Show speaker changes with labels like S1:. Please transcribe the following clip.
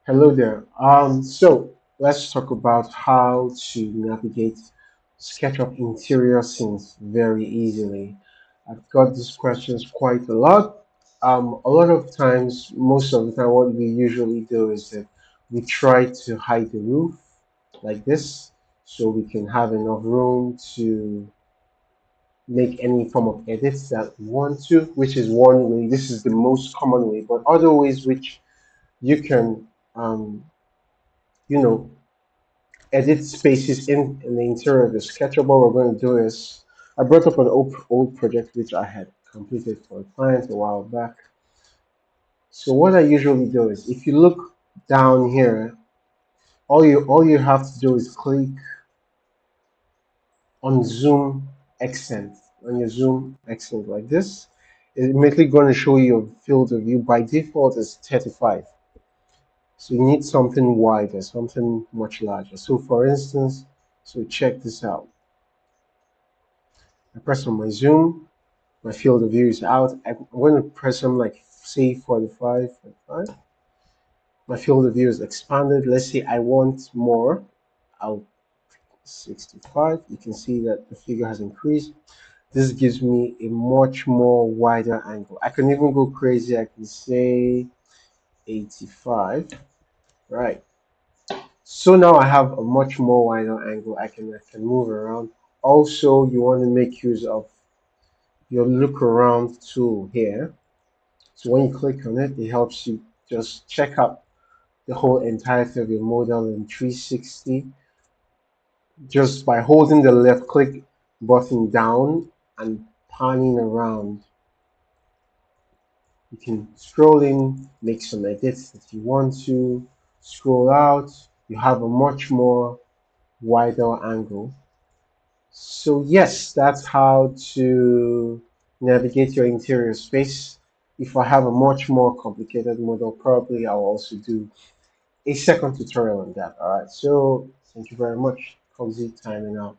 S1: Hello there. So let's talk about how to navigate SketchUp interior scenes very easily. I've got these questions quite a lot. A lot of times, most of the time, what we usually do is that we try to hide the roof like this, so we can have enough room to make any form of edits that we want to, which is one way. This is the most common way, but other ways which you can um, you know edit spaces in the interior of the SketchUp. What we're going to do is I brought up an old project which I had completed for a client a while back. So what I usually do is if you look down here, all you have to do is click on zoom accent on your zoom accent like this. It's immediately going to show you a field of view. By default is 35. So you need something wider, something much larger. So for instance, so check this out. I press on my zoom, my field of view is out. I'm going to press on like say 45, 45. My field of view is expanded. Let's say I want more. I'll 65. You can see that the figure has increased. This gives me a much more wider angle. I can even go crazy. I can say 85. Right. So now I have a much more wider angle. I can move around. Also, you want to make use of your look around tool here. So when you click on it, it helps you just check out the whole entirety of your model in 360 just by holding the left click button down and panning around. You can scroll in, make some edits if you want to, scroll out, you have a much more wider angle. So yes, that's how to navigate your interior space. If I have a much more complicated model, probably I'll also do a second tutorial on that. All right. So thank you very much. Cozy timing out.